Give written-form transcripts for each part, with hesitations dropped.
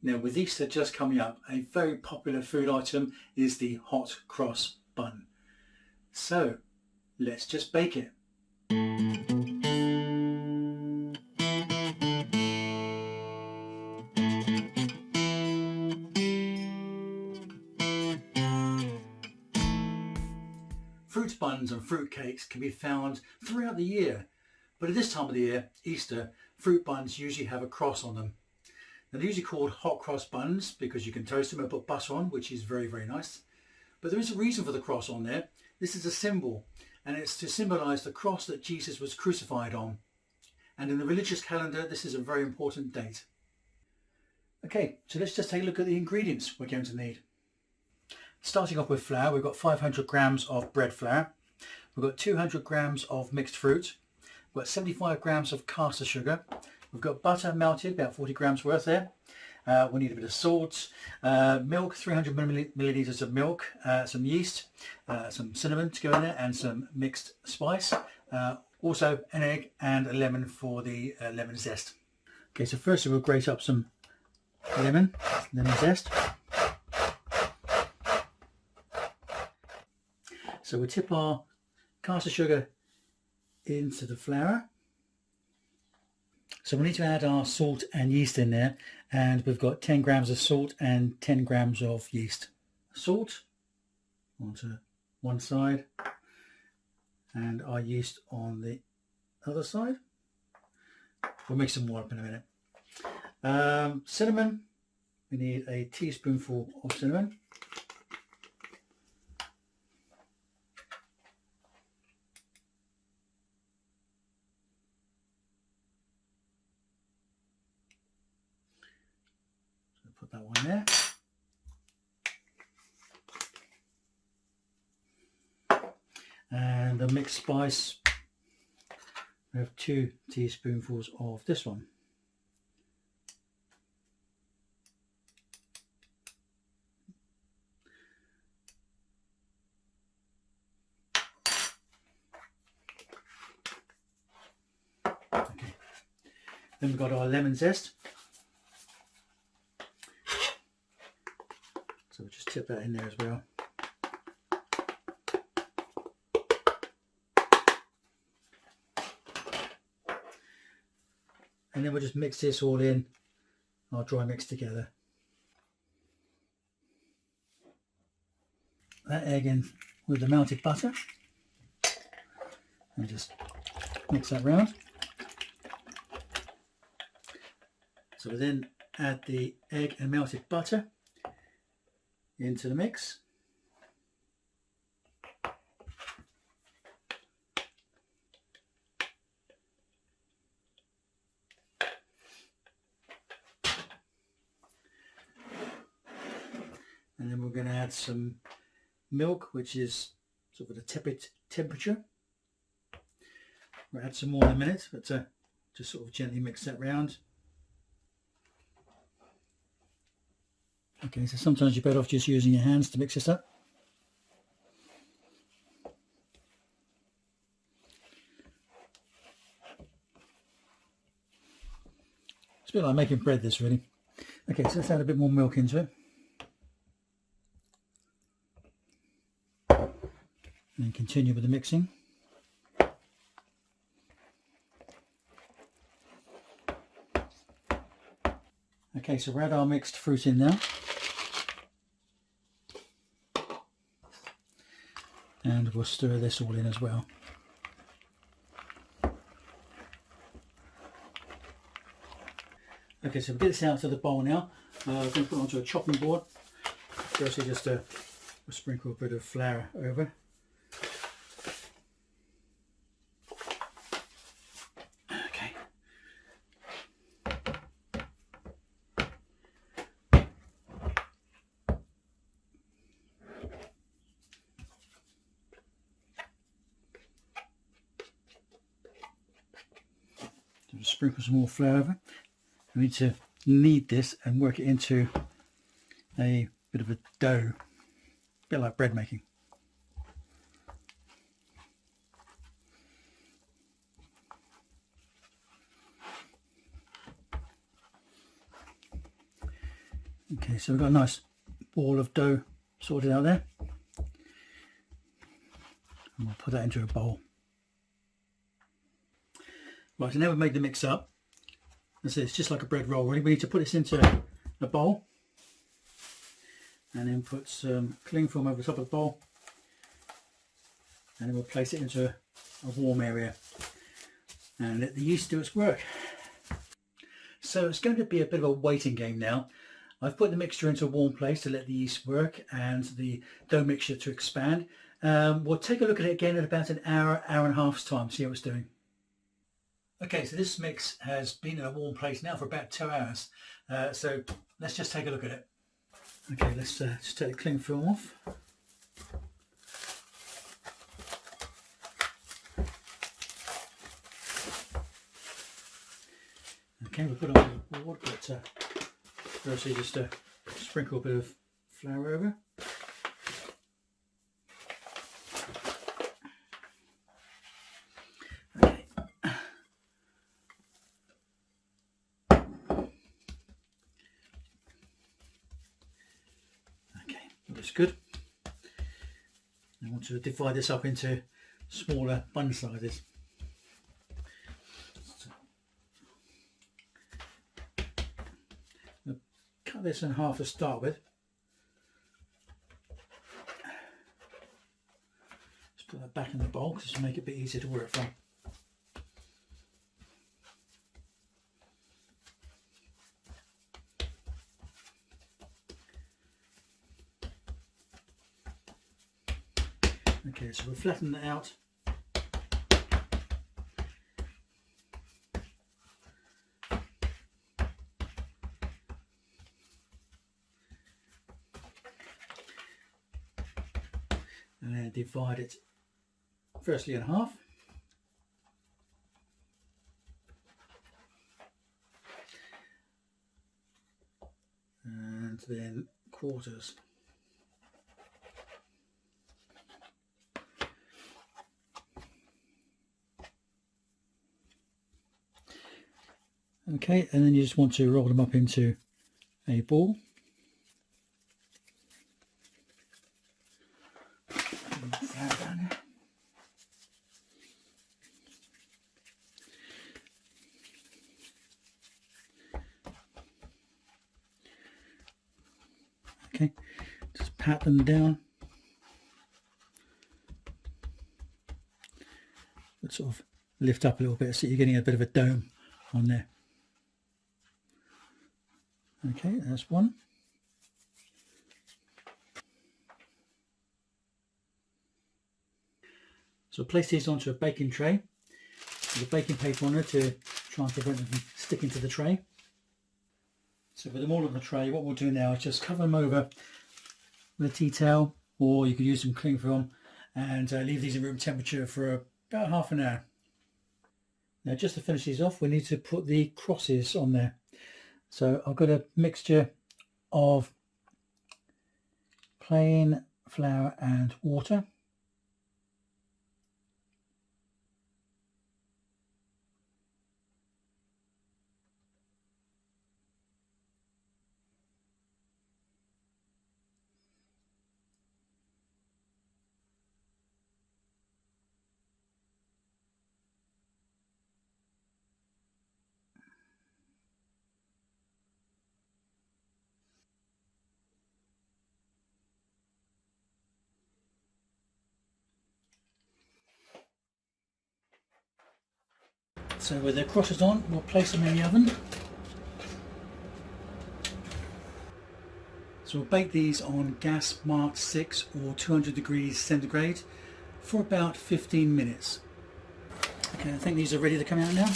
Now with Easter just coming up, a very popular food item is the hot cross bun. So let's just bake it. Fruit buns and fruit cakes can be found throughout the year, but at this time of the year, Easter, fruit buns usually have a cross on them. Now, they're usually called hot cross buns because you can toast them and put butter on, which is very, very nice. But there is a reason for the cross on there. This is a symbol, and it's to symbolise the cross that Jesus was crucified on. And in the religious calendar, this is a very important date. Okay, so let's just take a look at the ingredients we're going to need. Starting off with flour, we've got 500 grams of bread flour. We've got 200 grams of mixed fruit. We've got 75 grams of caster sugar. We've got butter melted, about 40 grams worth there. We need a bit of salt, milk, 300 millilitres of milk, some yeast, some cinnamon to go in there, and some mixed spice. Also an egg and a lemon for the lemon zest. Okay, so first we'll grate up some lemon zest. So we'll tip our caster sugar into the flour. So we need to add our salt and yeast in there, and we've got 10 grams of salt and 10 grams of yeast. Salt onto one side and our yeast on the other side. We'll mix them more up in a minute. Cinnamon, we need a teaspoonful of cinnamon. Put that one there. And the mixed spice, we have 2 teaspoonfuls of this one. Okay. Then we've got our lemon zest. So we'll just tip that in there as well. And then we'll just mix this all in, our dry mix together. That egg in with the melted butter. And just mix that round. So we'll then add the egg and melted butter into the mix. And then we're going to add some milk, which is sort of at a tepid temperature. We'll add some more in a minute, but just sort of gently mix that round. Okay, so sometimes you're better off just using your hands to mix this up. It's a bit like making bread, this really. Okay, so let's add a bit more milk into it. And continue with the mixing. Okay, so we'll add our mixed fruit in now. And we'll stir this all in as well. Okay, so we'll get this out to the bowl now. We're going to put it onto a chopping board. Firstly, just we'll sprinkle a bit of flour over. Okay. Just sprinkle some more flour over. We need to knead this and work it into a bit of a dough, a bit like bread making. Okay, so we've got a nice ball of dough sorted out there. And we'll put that into a bowl. Right, so now we've made the mix up. That's it, it's just like a bread roll really. We need to put this into a bowl and then put some cling film over the top of the bowl, and then we'll place it into a warm area and let the yeast do its work. So it's going to be a bit of a waiting game now. I've put the mixture into a warm place to let the yeast work and the dough mixture to expand. We'll take a look at it again at about an hour, hour and a half's time, see how it's doing. Okay, so this mix has been in a warm place now for about 2 hours. So let's just take a look at it. Okay, let's just take the cling film off. Okay, we'll put it on the board, but firstly just sprinkle a bit of flour over. Okay. Okay, looks good. I want to divide this up into smaller bun sizes. Cut this in half to start with. Let's put that back in the bowl because it'll make it a bit easier to work from. Okay, so we'll flatten that out. And then divide it firstly in half. And then quarters. Okay, and then you just want to roll them up into a ball. Okay, just pat them down. But sort of lift up a little bit so you're getting a bit of a dome on there. Okay, that's one. So place these onto a baking tray with a baking paper on it to try and prevent them from sticking to the tray. So with them all on the tray, what we'll do now is just cover them over with a tea towel, or you could use some cling film, and leave these in room temperature for about half an hour. Now just to finish these off, we need to put the crosses on there. So I've got a mixture of plain flour and water. So with the crosses on, we'll place them in the oven. So we'll bake these on gas marked 6 or 200 degrees centigrade for about 15 minutes. Okay, I think these are ready to come out now.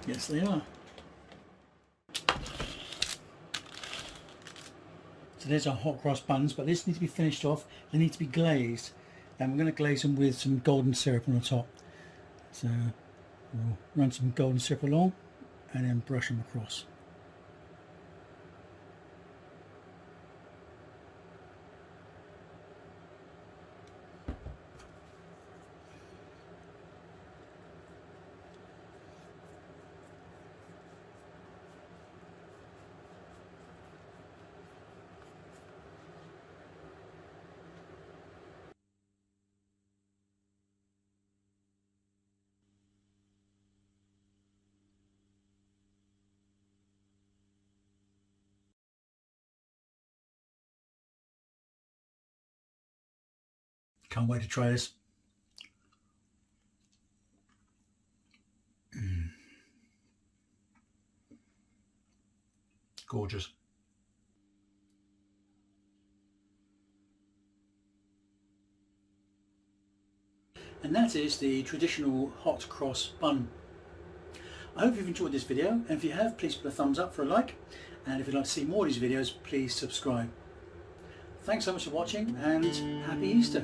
Yes, they are. So there's our hot cross buns, but this needs to be finished off. They need to be glazed, and we're going to glaze them with some golden syrup on the top. So we'll run some golden syrup along and then brush them across. Can't wait to try this. Gorgeous. And that is the traditional hot cross bun. I hope you've enjoyed this video, and if you have, please put a thumbs up for a like, and if you'd like to see more of these videos, please subscribe. Thanks so much for watching, and happy Easter!